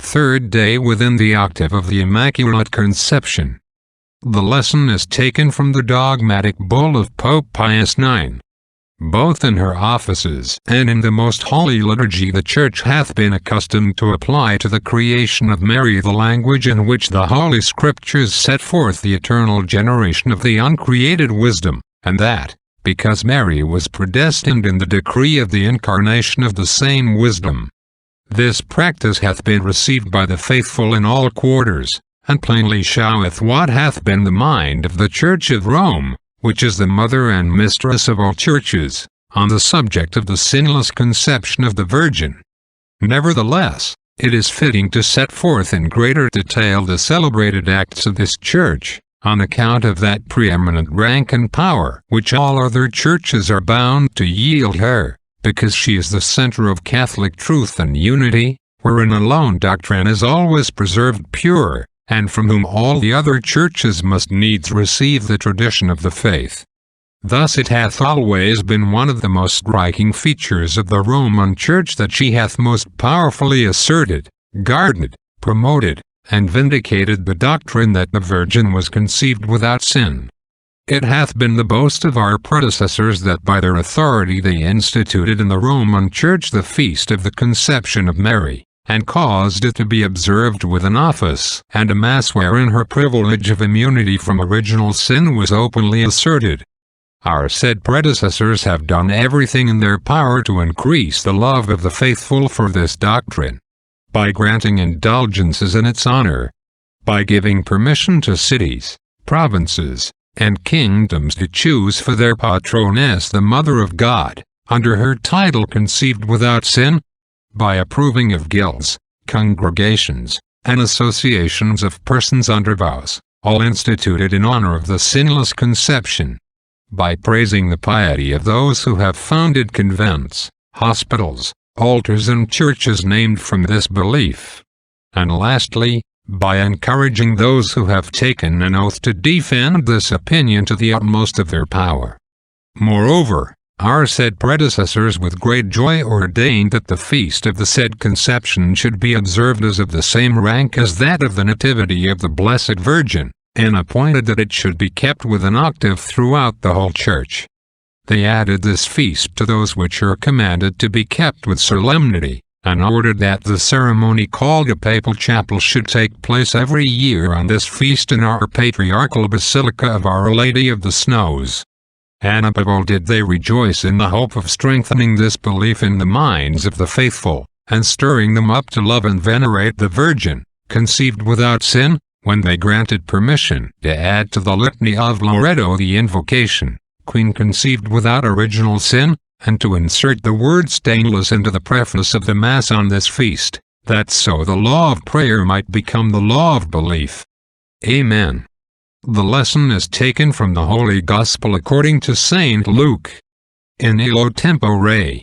third day within the octave of the Immaculate Conception. The lesson is taken from the dogmatic bull of Pope Pius IX. Both in her offices and in the most holy liturgy the Church hath been accustomed to apply to the creation of Mary the language in which the Holy Scriptures set forth the eternal generation of the uncreated wisdom, and that, because Mary was predestined in the decree of the incarnation of the same wisdom. This practice hath been received by the faithful in all quarters, and plainly showeth what hath been the mind of the Church of Rome, which is the mother and mistress of all churches, on the subject of the sinless conception of the Virgin. Nevertheless, it is fitting to set forth in greater detail the celebrated acts of this Church, on account of that preeminent rank and power which all other churches are bound to yield her, because she is the center of Catholic truth and unity, wherein alone doctrine is always preserved pure, and from whom all the other churches must needs receive the tradition of the faith. Thus it hath always been one of the most striking features of the Roman Church that she hath most powerfully asserted, guarded, promoted, and vindicated the doctrine that the Virgin was conceived without sin. It hath been the boast of our predecessors that by their authority they instituted in the Roman Church the feast of the Conception of Mary, and caused it to be observed with an office and a mass wherein her privilege of immunity from original sin was openly asserted. Our said predecessors have done everything in their power to increase the love of the faithful for this doctrine, by granting indulgences in its honor, by giving permission to cities, provinces, and kingdoms to choose for their patroness the Mother of God, under her title conceived without sin, by approving of guilds, congregations, and associations of persons under vows, all instituted in honor of the sinless conception, by praising the piety of those who have founded convents, hospitals, altars and churches named from this belief, and lastly, by encouraging those who have taken an oath to defend this opinion to the utmost of their power. Moreover, our said predecessors with great joy ordained that the feast of the said Conception should be observed as of the same rank as that of the Nativity of the Blessed Virgin, and appointed that it should be kept with an octave throughout the whole Church. They added this feast to those which are commanded to be kept with solemnity, and ordered that the ceremony called a papal chapel should take place every year on this feast in our patriarchal Basilica of Our Lady of the Snows. And above all did they rejoice in the hope of strengthening this belief in the minds of the faithful, and stirring them up to love and venerate the Virgin, conceived without sin, when they granted permission to add to the litany of Loreto the invocation, Queen conceived without original sin, and to insert the word stainless into the preface of the Mass on this feast, that so the law of prayer might become the law of belief. Amen. The lesson is taken from the Holy Gospel according to St. Luke. In illo tempore.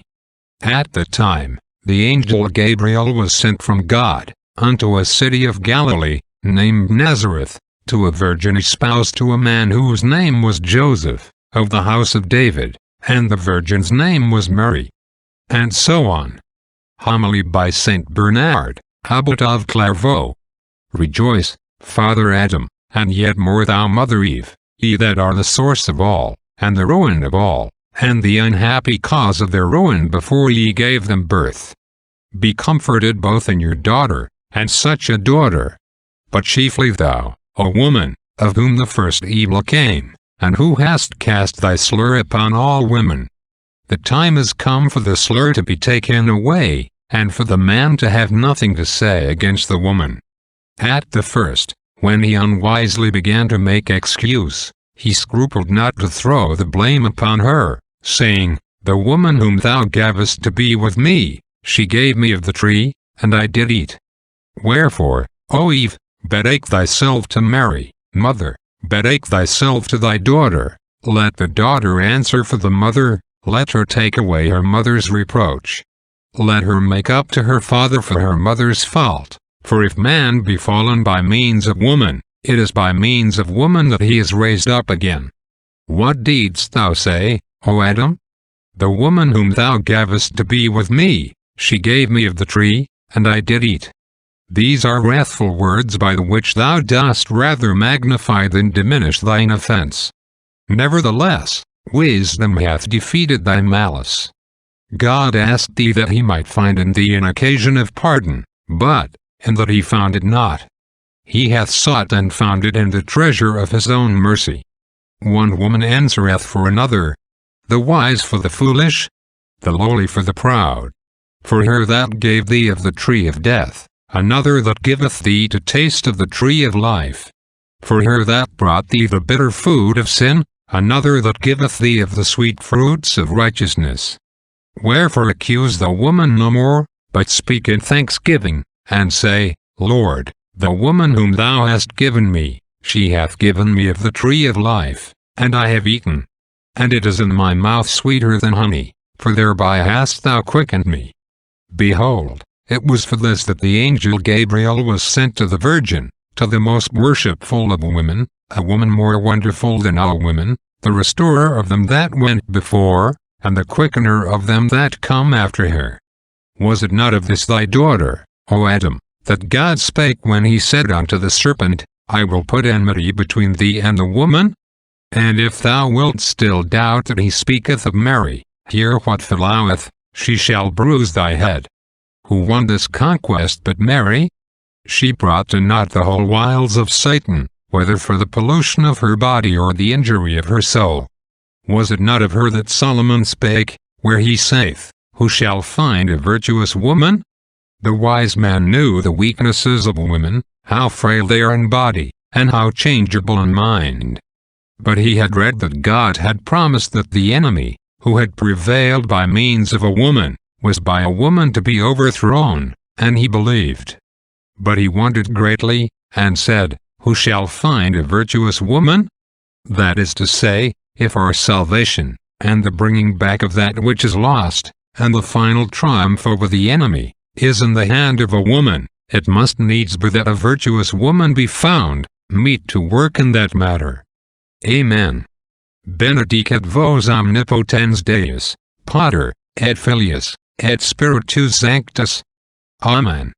At the time, the angel Gabriel was sent from God, unto a city of Galilee, named Nazareth, to a virgin espoused to a man whose name was Joseph, of the house of David, and the virgin's name was Mary. And so on. Homily by Saint Bernard, Abbot of Clairvaux. Rejoice, Father Adam, and yet more thou Mother Eve, ye that are the source of all, and the ruin of all, and the unhappy cause of their ruin before ye gave them birth. Be comforted both in your daughter, and such a daughter. But chiefly thou, O woman, of whom the first evil came, and who hast cast thy slur upon all women. The time is come for the slur to be taken away, and for the man to have nothing to say against the woman. At the first, when he unwisely began to make excuse, he scrupled not to throw the blame upon her, saying, The woman whom thou gavest to be with me, she gave me of the tree, and I did eat. Wherefore, O Eve, betake thyself to Mary, mother, betake thyself to thy daughter, let the daughter answer for the mother, let her take away her mother's reproach. Let her make up to her father for her mother's fault. For if man be fallen by means of woman, it is by means of woman that he is raised up again. What didst thou say, O Adam? The woman whom thou gavest to be with me, she gave me of the tree, and I did eat. These are wrathful words by the which thou dost rather magnify than diminish thine offense. Nevertheless, wisdom hath defeated thy malice. God asked thee that he might find in thee an occasion of pardon, but, in that he found it not, he hath sought and found it in the treasure of his own mercy. One woman answereth for another, the wise for the foolish, the lowly for the proud. For her that gave thee of the tree of death, another that giveth thee to taste of the tree of life. For her that brought thee the bitter food of sin, another that giveth thee of the sweet fruits of righteousness. Wherefore accuse the woman no more, but speak in thanksgiving, and say, Lord, the woman whom thou hast given me, she hath given me of the tree of life, and I have eaten. And it is in my mouth sweeter than honey, for thereby hast thou quickened me. Behold, it was for this that the angel Gabriel was sent to the Virgin, to the most worshipful of women, a woman more wonderful than all women, the restorer of them that went before, and the quickener of them that come after her. Was it not of this thy daughter, O Adam, that God spake when he said unto the serpent, I will put enmity between thee and the woman? And if thou wilt still doubt that he speaketh of Mary, hear what followeth, she shall bruise thy head. Who won this conquest but Mary? She brought to naught the whole wiles of Satan, whether for the pollution of her body or the injury of her soul. Was it not of her that Solomon spake, where he saith, Who shall find a virtuous woman? The wise man knew the weaknesses of women, how frail they are in body, and how changeable in mind. But he had read that God had promised that the enemy, who had prevailed by means of a woman, was by a woman to be overthrown, and he believed. But he wondered greatly, and said, Who shall find a virtuous woman? That is to say, if our salvation, and the bringing back of that which is lost, and the final triumph over the enemy, is in the hand of a woman, it must needs be that a virtuous woman be found, meet to work in that matter. Amen. Benedicat vos omnipotens Deus, Pater, et Filius, et Spiritus Sanctus. Amen.